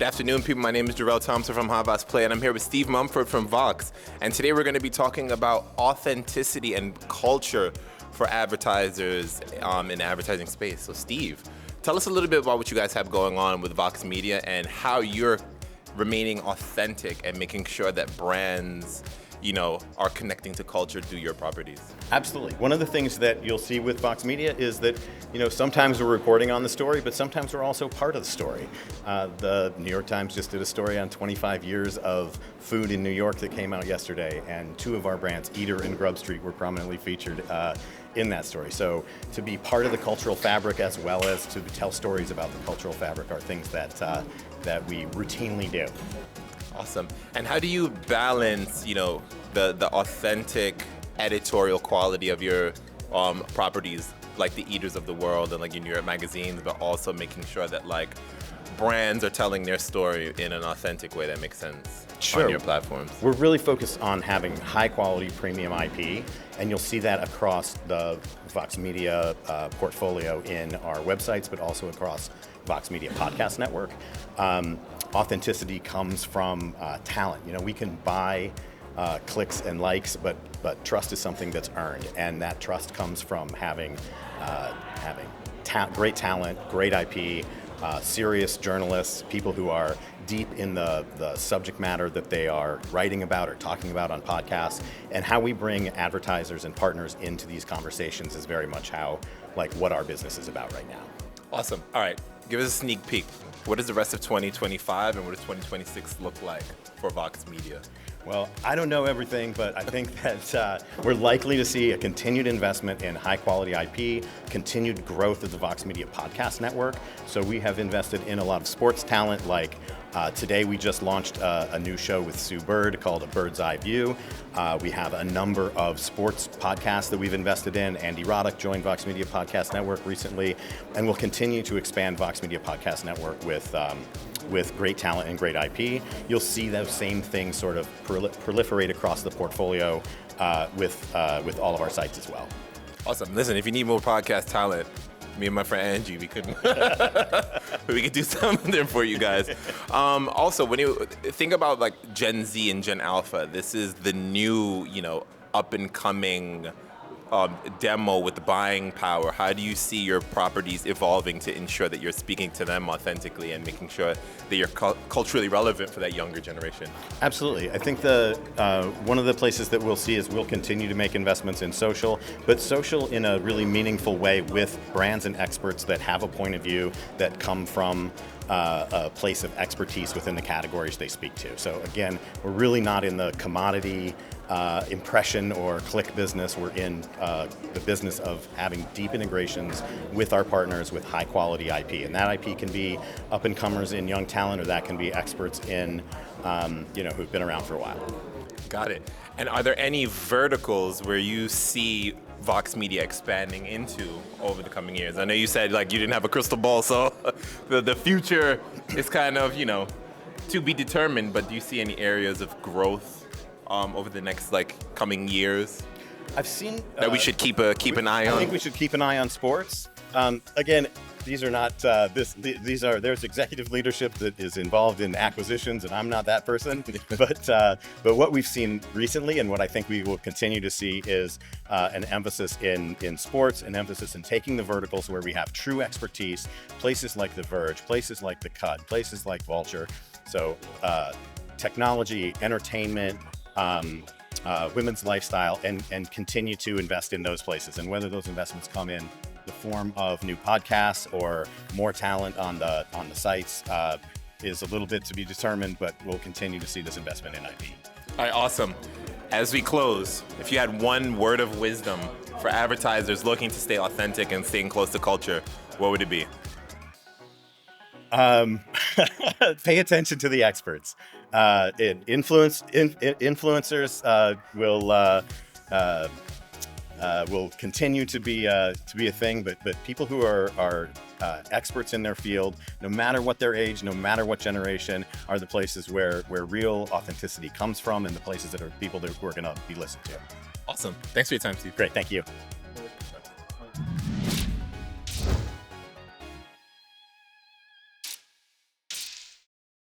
Good afternoon, people. My name is Jerel Thompson from Havas, and I'm here with Steve Mumford from Vox. And today we're going to be talking about authenticity and culture for advertisers in the advertising space. So Steve, tell us a little bit about what you guys have going on with Vox Media and how you're remaining authentic and making sure that brands, are connecting to culture through your properties. Absolutely. One of the things that you'll see with Vox Media is that, sometimes we're reporting on the story, but sometimes we're also part of the story. The New York Times just did a story on 25 years of food in New York that came out yesterday, and two of our brands, Eater and Grub Street, were prominently featured in that story. So to be part of the cultural fabric as well as to tell stories about the cultural fabric are things that we routinely do. Awesome. And how do you balance, the authentic editorial quality of your properties, like the Eaters of the world and like your New York magazines, but also making sure that brands are telling their story in an authentic way that makes sense on your platforms? We're really focused on having high quality premium IP, and you'll see that across the Vox Media portfolio in our websites, but also across Vox Media Podcast Network. Authenticity comes from talent. We can buy clicks and likes, but trust is something that's earned, and that trust comes from having great talent, great IP, serious journalists, people who are deep in the subject matter that they are writing about or talking about on podcasts. And how we bring advertisers and partners into these conversations is very much what our business is about right now. Awesome. All right, give us a sneak peek. What does the rest of 2025 and what does 2026 look like for Vox Media? Well, I don't know everything, but I think that we're likely to see a continued investment in high-quality IP, continued growth of the Vox Media Podcast Network. So we have invested in a lot of sports talent, today we just launched a new show with Sue Bird called A Bird's Eye View. We have a number of sports podcasts that we've invested in. Andy Roddick joined Vox Media Podcast Network recently, and we'll continue to expand Vox Media Podcast Network with great talent and great IP. You'll see those same things sort of proliferate across the portfolio with all of our sites as well. Awesome. Listen, if you need more podcast talent, me and my friend Angie, we could do something for you guys. Also, when you think about Gen Z and Gen Alpha, this is the new, up and coming demo with the buying power. How do you see your properties evolving to ensure that you're speaking to them authentically and making sure that you're culturally relevant for that younger generation? Absolutely. I think one of the places that we'll see is we'll continue to make investments in social, but social in a really meaningful way with brands and experts that have a point of view that come from a place of expertise within the categories they speak to. So again, we're really not in the commodity impression or click business. We're in the business of having deep integrations with our partners with high quality IP. And that IP can be up and comers in young talent, or that can be experts in, who've been around for a while. Got it. And are there any verticals where you see Vox Media expanding into over the coming years? I know you said you didn't have a crystal ball, so the future is kind of, to be determined, but do you see any areas of growth over the next coming years? I've seen that we should keep an eye on. I think we should keep an eye on sports. Again, these are not there's executive leadership that is involved in acquisitions, and I'm not that person. but what we've seen recently, and what I think we will continue to see, is an emphasis in sports, an emphasis in taking the verticals where we have true expertise, places like The Verge, places like The Cut, places like Vulture. So technology, entertainment, women's lifestyle, and continue to invest in those places. And whether those investments come in the form of new podcasts or more talent on the sites is a little bit to be determined, but we'll continue to see this investment in IP. All right, awesome. As we close, if you had one word of wisdom for advertisers looking to stay authentic and staying close to culture, what would it be? Pay attention to the experts. Influencers will continue to be a thing, but people who are experts in their field, no matter what their age, no matter what generation, are the places where real authenticity comes from, and the places that are people who are going to be listened to. Awesome. Thanks for your time, Steve. Great. Thank you.